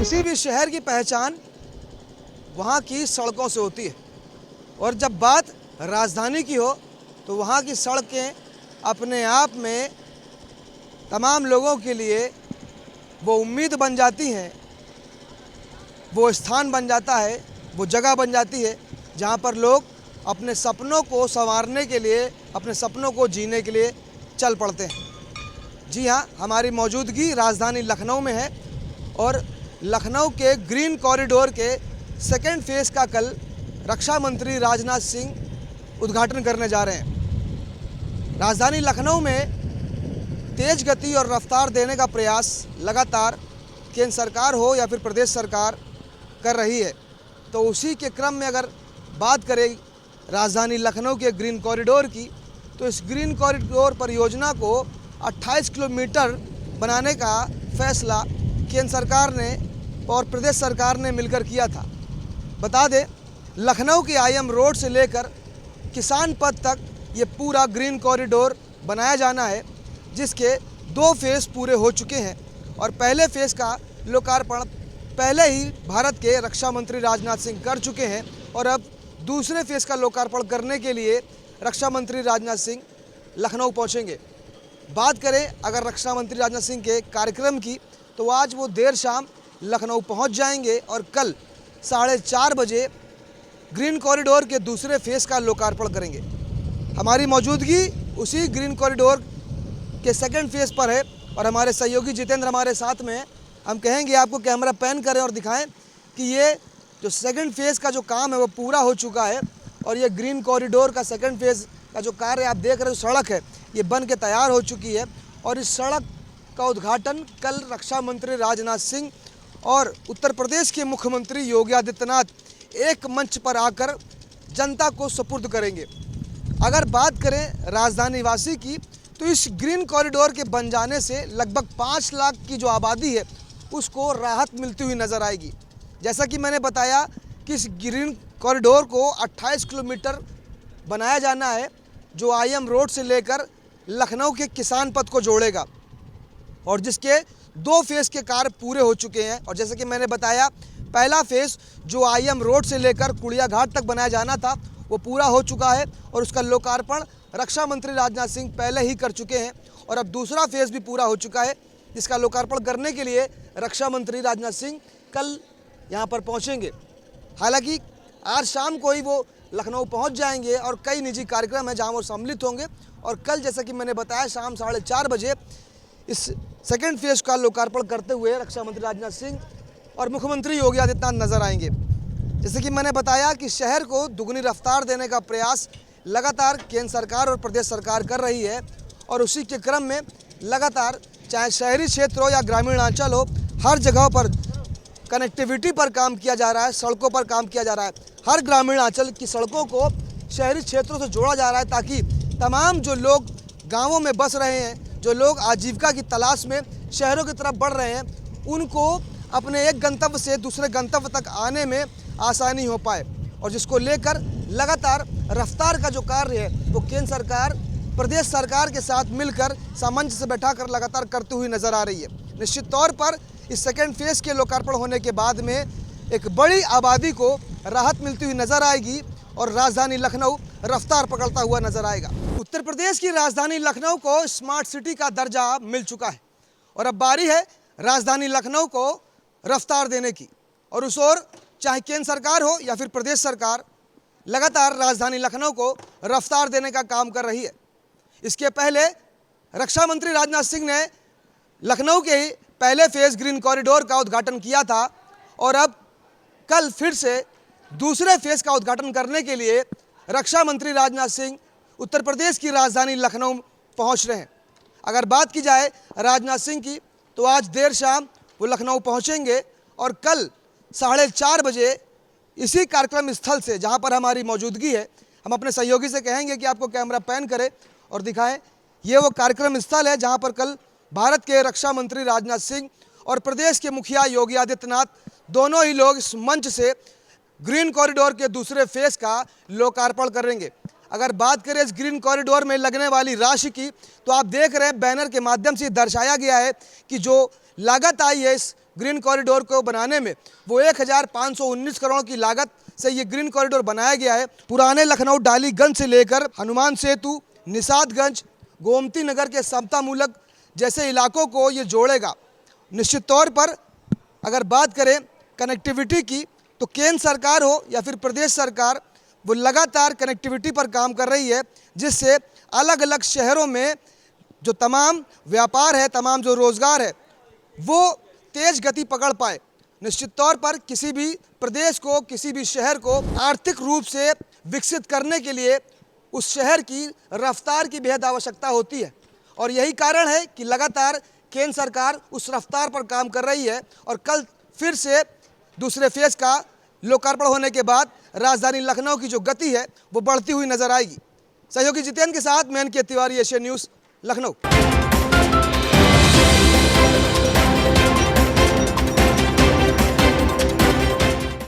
किसी भी शहर की पहचान वहाँ की सड़कों से होती है और जब बात राजधानी की हो तो वहाँ की सड़कें अपने आप में तमाम लोगों के लिए वो उम्मीद बन जाती हैं, वो स्थान बन जाता है, वो जगह बन जाती है जहाँ पर लोग अपने सपनों को संवारने के लिए, अपने सपनों को जीने के लिए चल पड़ते हैं। जी हाँ, हमारी मौजूदगी राजधानी लखनऊ में है और लखनऊ के ग्रीन कॉरिडोर के सेकेंड फेज़ का कल रक्षा मंत्री राजनाथ सिंह उद्घाटन करने जा रहे हैं। राजधानी लखनऊ में तेज़ गति और रफ्तार देने का प्रयास लगातार केंद्र सरकार हो या फिर प्रदेश सरकार कर रही है। तो उसी के क्रम में अगर बात करें राजधानी लखनऊ के ग्रीन कॉरिडोर की, तो इस ग्रीन कॉरिडोर परियोजना को 28 किलोमीटर बनाने का फैसला केंद्र सरकार ने और प्रदेश सरकार ने मिलकर किया था। बता दें, लखनऊ के आईएम रोड से लेकर किसान पथ तक ये पूरा ग्रीन कॉरिडोर बनाया जाना है, जिसके 2 फेज़ पूरे हो चुके हैं और पहले फेज़ का लोकार्पण पहले ही भारत के रक्षा मंत्री राजनाथ सिंह कर चुके हैं और अब दूसरे फेज़ का लोकार्पण करने के लिए रक्षा मंत्री राजनाथ सिंह लखनऊ पहुंचेंगे। बात करें अगर रक्षा मंत्री राजनाथ सिंह के कार्यक्रम की, तो आज वो देर शाम लखनऊ पहुंच जाएंगे और कल 4:30 बजे ग्रीन कॉरिडोर के दूसरे फेज़ का लोकार्पण करेंगे। हमारी मौजूदगी उसी ग्रीन कॉरिडोर के सेकंड फेज़ पर है और हमारे सहयोगी जितेंद्र हमारे साथ में हैं। हम कहेंगे आपको कैमरा पैन करें और दिखाएं कि ये जो सेकंड फेज़ का जो काम है वो पूरा हो चुका है और ये ग्रीन कॉरिडोर का सेकंड फेज़ का जो कार्य आप देख रहे हो, सड़क है, ये बन के तैयार हो चुकी है और इस सड़क का उद्घाटन कल रक्षा मंत्री राजनाथ सिंह और उत्तर प्रदेश के मुख्यमंत्री योगी आदित्यनाथ एक मंच पर आकर जनता को सुपुर्द करेंगे। अगर बात करें राजधानी वासी की, तो इस ग्रीन कॉरिडोर के बन जाने से लगभग 5 लाख की जो आबादी है उसको राहत मिलती हुई नज़र आएगी। जैसा कि मैंने बताया कि इस ग्रीन कॉरिडोर को 28 किलोमीटर बनाया जाना है, जो आईएम रोड से लेकर लखनऊ के किसान पथ को जोड़ेगा और जिसके 2 फेज़ के कार्य पूरे हो चुके हैं। और जैसे कि मैंने बताया, पहला फेज़ जो आईएम रोड से लेकर कुड़िया घाट तक बनाया जाना था वो पूरा हो चुका है और उसका लोकार्पण रक्षा मंत्री राजनाथ सिंह पहले ही कर चुके हैं और अब दूसरा फेज़ भी पूरा हो चुका है, जिसका लोकार्पण करने के लिए रक्षा मंत्री राजनाथ सिंह कल यहाँ पर पहुँचेंगे। हालांकि आज शाम को ही वो लखनऊ पहुँच जाएंगे और कई निजी कार्यक्रम हैं जहाँ वो सम्मिलित होंगे और कल जैसा कि मैंने बताया शाम 4:30 बजे इस सेकेंड फेज़ का लोकार्पण करते हुए रक्षा मंत्री राजनाथ सिंह और मुख्यमंत्री योगी आदित्यनाथ नजर आएंगे। जैसे कि मैंने बताया कि शहर को दुगनी रफ्तार देने का प्रयास लगातार केंद्र सरकार और प्रदेश सरकार कर रही है और उसी के क्रम में लगातार चाहे शहरी क्षेत्र हो या ग्रामीण अंचल हो, हर जगह पर कनेक्टिविटी पर काम किया जा रहा है, सड़कों पर काम किया जा रहा है। हर ग्रामीण अंचल की सड़कों को शहरी क्षेत्रों से जोड़ा जा रहा है ताकि तमाम जो लोग गाँवों में बस रहे हैं, जो लोग आजीविका की तलाश में शहरों की तरफ बढ़ रहे हैं, उनको अपने एक गंतव्य से दूसरे गंतव्य तक आने में आसानी हो पाए और जिसको लेकर लगातार रफ्तार का जो कार्य है वो केंद्र सरकार प्रदेश सरकार के साथ मिलकर सामंजस्य से बैठाकर लगातार करती हुई नज़र आ रही है। निश्चित तौर पर इस सेकेंड फेज़ के लोकार्पण होने के बाद में एक बड़ी आबादी को राहत मिलती हुई नज़र आएगी और राजधानी लखनऊ रफ्तार पकड़ता हुआ नज़र आएगा। उत्तर प्रदेश की राजधानी लखनऊ को स्मार्ट सिटी का दर्जा मिल चुका है और अब बारी है राजधानी लखनऊ को रफ्तार देने की और उस ओर चाहे केंद्र सरकार हो या फिर प्रदेश सरकार लगातार राजधानी लखनऊ को रफ्तार देने का काम कर रही है। इसके पहले रक्षा मंत्री राजनाथ सिंह ने लखनऊ के ही पहले फेज़ ग्रीन कॉरिडोर का उद्घाटन किया था और अब कल फिर से दूसरे फेज़ का उद्घाटन करने के लिए रक्षा मंत्री राजनाथ सिंह उत्तर प्रदेश की राजधानी लखनऊ पहुंच रहे हैं। अगर बात की जाए राजनाथ सिंह की, तो आज देर शाम वो लखनऊ पहुंचेंगे और कल 4:30 बजे इसी कार्यक्रम स्थल से, जहां पर हमारी मौजूदगी है, हम अपने सहयोगी से कहेंगे कि आपको कैमरा पैन करे और दिखाएं। ये वो कार्यक्रम स्थल है जहां पर कल भारत के रक्षा मंत्री राजनाथ सिंह और प्रदेश के मुखिया योगी आदित्यनाथ दोनों ही लोग इस मंच से ग्रीन कॉरिडोर के दूसरे फेज़ का लोकार्पण करेंगे। अगर बात करें इस ग्रीन कॉरिडोर में लगने वाली राशि की, तो आप देख रहे हैं बैनर के माध्यम से दर्शाया गया है कि जो लागत आई है इस ग्रीन कॉरिडोर को बनाने में, वो 1519 करोड़ की लागत से ये ग्रीन कॉरिडोर बनाया गया है। पुराने लखनऊ डालीगंज से लेकर हनुमान सेतु, निषादगंज, गोमती नगर के समतामूलक जैसे इलाकों को ये जोड़ेगा। निश्चित तौर पर अगर बात करें कनेक्टिविटी की, तो केंद्र सरकार हो या फिर प्रदेश सरकार, वो लगातार कनेक्टिविटी पर काम कर रही है, जिससे अलग अलग शहरों में जो तमाम व्यापार है, तमाम जो रोज़गार है, वो तेज गति पकड़ पाए। निश्चित तौर पर किसी भी प्रदेश को, किसी भी शहर को आर्थिक रूप से विकसित करने के लिए उस शहर की रफ्तार की बेहद आवश्यकता होती है, और यही कारण है कि लगातार केंद्र सरकार उस रफ्तार पर काम कर रही है। और कल फिर से दूसरे फेज़ का लोकार्पण होने के बाद राजधानी लखनऊ की जो गति है वो बढ़ती हुई नजर आएगी। सहयोगी जितेंद्र के साथ मैं अनिकेत तिवारी, एशियन न्यूज़, लखनऊ।